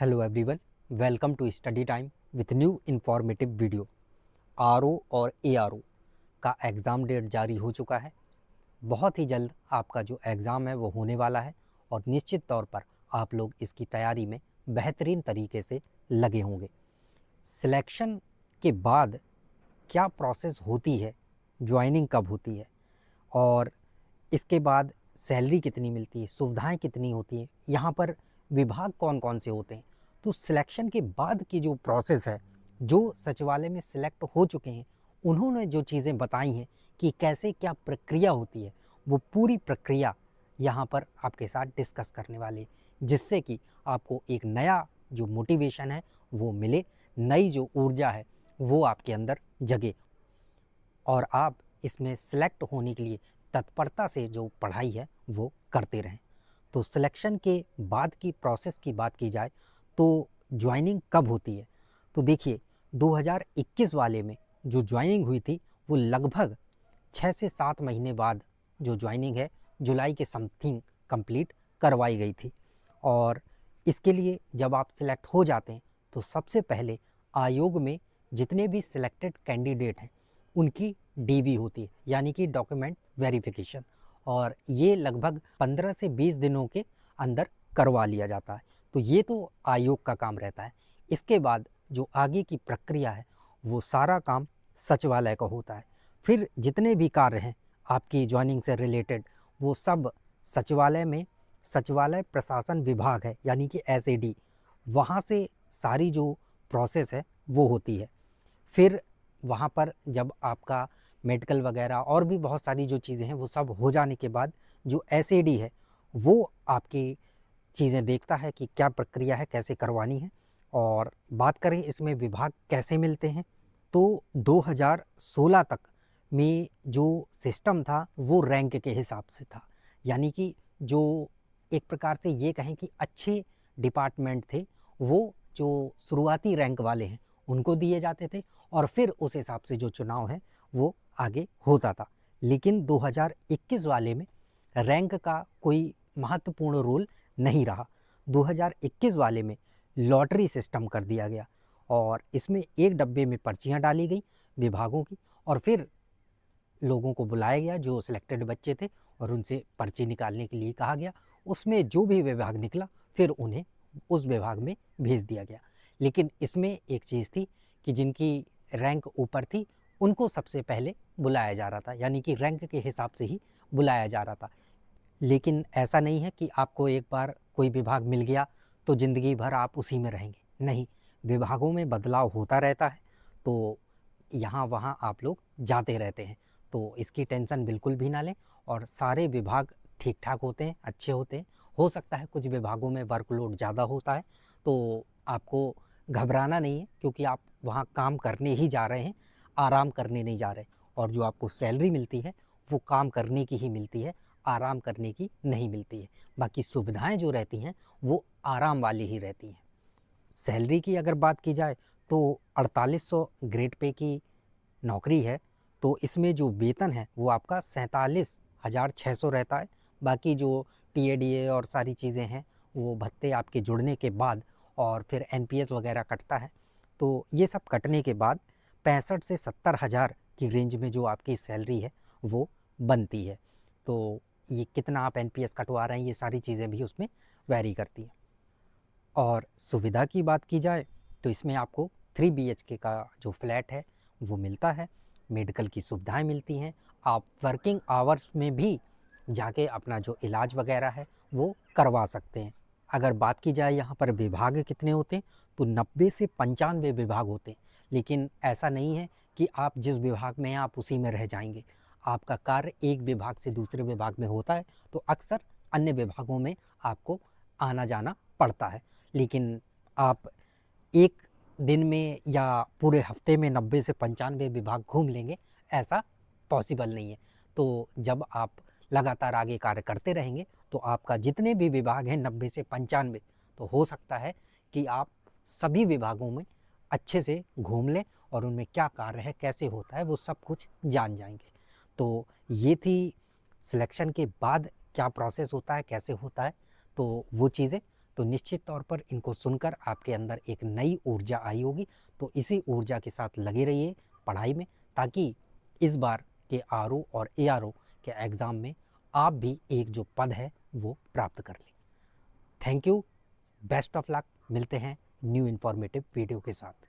Hello everyone, welcome to study time with new informative video. RO और ARO का exam date जारी हो चुका है। बहुत ही जल्द आपका जो एग्ज़ाम है वो होने वाला है और निश्चित तौर पर आप लोग इसकी तैयारी में बेहतरीन तरीके से लगे होंगे। सिलेक्शन के बाद क्या प्रोसेस होती है, ज्वाइनिंग कब होती है और इसके बाद सैलरी कितनी मिलती है, सुविधाएं कितनी होती हैं, यहाँ पर विभाग कौन कौन से होते हैं। तो सिलेक्शन के बाद की जो प्रोसेस है, जो सचिवालय में सिलेक्ट हो चुके हैं उन्होंने जो चीज़ें बताई हैं कि कैसे क्या प्रक्रिया होती है, वो पूरी प्रक्रिया यहाँ पर आपके साथ डिस्कस करने वाले, जिससे कि आपको एक नया जो मोटिवेशन है वो मिले, नई जो ऊर्जा है वो आपके अंदर जगे और आप इसमें सेलेक्ट होने के लिए तत्परता से जो पढ़ाई है वो करते रहें। तो सिलेक्शन के बाद की प्रोसेस की बात की जाए तो ज्वाइनिंग कब होती है, तो देखिए 2021 वाले में जो ज्वाइनिंग हुई थी वो लगभग 6 से 7 महीने बाद जो ज्वाइनिंग है जुलाई के समथिंग कंप्लीट करवाई गई थी। और इसके लिए जब आप सिलेक्ट हो जाते हैं तो सबसे पहले आयोग में जितने भी सिलेक्टेड कैंडिडेट हैं उनकी डीवी होती है, यानी कि डॉक्यूमेंट वेरिफिकेशन, और ये लगभग 15 से 20 दिनों के अंदर करवा लिया जाता है। तो ये तो आयोग का काम रहता है। इसके बाद जो आगे की प्रक्रिया है वो सारा काम सचिवालय का होता है। फिर जितने भी कार्य हैं आपकी ज्वाइनिंग से रिलेटेड वो सब सचिवालय में सचिवालय प्रशासन विभाग है, यानी कि एसएडी, वहाँ से सारी जो प्रोसेस है वो होती है। फिर वहाँ पर जब आपका मेडिकल वगैरह और भी बहुत सारी जो चीज़ें हैं वो सब हो जाने के बाद जो एसएडी है वो आपकी चीज़ें देखता है कि क्या प्रक्रिया है, कैसे करवानी है। और बात करें इसमें विभाग कैसे मिलते हैं, तो 2016 तक में जो सिस्टम था वो रैंक के हिसाब से था, यानी कि जो एक प्रकार से ये कहें कि अच्छे डिपार्टमेंट थे वो जो शुरुआती रैंक वाले हैं उनको दिए जाते थे और फिर उस हिसाब से जो चुनाव है वो आगे होता था। लेकिन 2021 वाले में रैंक का कोई महत्वपूर्ण रोल नहीं रहा। 2021 वाले में लॉटरी सिस्टम कर दिया गया और इसमें एक डब्बे में पर्चियां डाली गई विभागों की और फिर लोगों को बुलाया गया जो सिलेक्टेड बच्चे थे और उनसे पर्ची निकालने के लिए कहा गया। उसमें जो भी विभाग निकला फिर उन्हें उस विभाग में भेज दिया गया। लेकिन इसमें एक चीज़ थी कि जिनकी रैंक ऊपर थी उनको सबसे पहले बुलाया जा रहा था, यानी कि रैंक के हिसाब से ही बुलाया जा रहा था। लेकिन ऐसा नहीं है कि आपको एक बार कोई विभाग मिल गया तो ज़िंदगी भर आप उसी में रहेंगे, नहीं, विभागों में बदलाव होता रहता है। तो यहाँ वहाँ आप लोग जाते रहते हैं, तो इसकी टेंशन बिल्कुल भी ना लें। और सारे विभाग ठीक ठाक होते हैं, अच्छे होते हैं। हो सकता है कुछ विभागों में वर्कलोड ज़्यादा होता है, तो आपको घबराना नहीं है, क्योंकि आप वहाँ काम करने ही जा रहे हैं, आराम करने नहीं जा रहे। और जो आपको सैलरी मिलती है वो काम करने की ही मिलती है, आराम करने की नहीं मिलती है। बाकी सुविधाएं जो रहती हैं वो आराम वाली ही रहती हैं। सैलरी की अगर बात की जाए तो 4800 ग्रेड पे की नौकरी है, तो इसमें जो वेतन है वो आपका 47,600 रहता है। बाकी जो टीएडीए और सारी चीज़ें हैं वो भत्ते आपके जुड़ने के बाद और फिर एनपीएस वगैरह कटता है, तो ये सब कटने के बाद 65 से 70,000 की रेंज में जो आपकी सैलरी है वो बनती है। तो ये कितना आप एनपीएस कटवा रहे हैं ये सारी चीज़ें भी उसमें वैरी करती हैं। और सुविधा की बात की जाए तो इसमें आपको 3 बीएचके का जो फ्लैट है वो मिलता है, मेडिकल की सुविधाएं मिलती हैं, आप वर्किंग आवर्स में भी जाके अपना जो इलाज वगैरह है वो करवा सकते हैं। अगर बात की जाए यहाँ पर विभाग कितने होते हैं तो 90 से 95 विभाग होते हैं। लेकिन ऐसा नहीं है कि आप जिस विभाग में हैं आप उसी में रह जाएंगे। आपका कार्य एक विभाग से दूसरे विभाग में होता है तो अक्सर अन्य विभागों में आपको आना जाना पड़ता है। लेकिन आप एक दिन में या पूरे हफ्ते में 90 से 95 विभाग घूम लेंगे, ऐसा पॉसिबल नहीं है। तो जब आप लगातार आगे कार्य करते रहेंगे तो आपका जितने भी विभाग हैं 90 से 95, तो हो सकता है कि आप सभी विभागों में अच्छे से घूम लें और उनमें क्या कार्य है, कैसे होता है, वो सब कुछ जान जाएंगे। तो ये थी सिलेक्शन के बाद क्या प्रोसेस होता है, कैसे होता है, तो वो चीज़ें। तो निश्चित तौर पर इनको सुनकर आपके अंदर एक नई ऊर्जा आई होगी। तो इसी ऊर्जा के साथ लगे रहिए पढ़ाई में, ताकि इस बार के आरओ और एआरओ के एग्ज़ाम में आप भी एक जो पद है वो प्राप्त कर लें। Thank you, best of luck. मिलते हैं न्यू इन्फॉर्मेटिव वीडियो के साथ।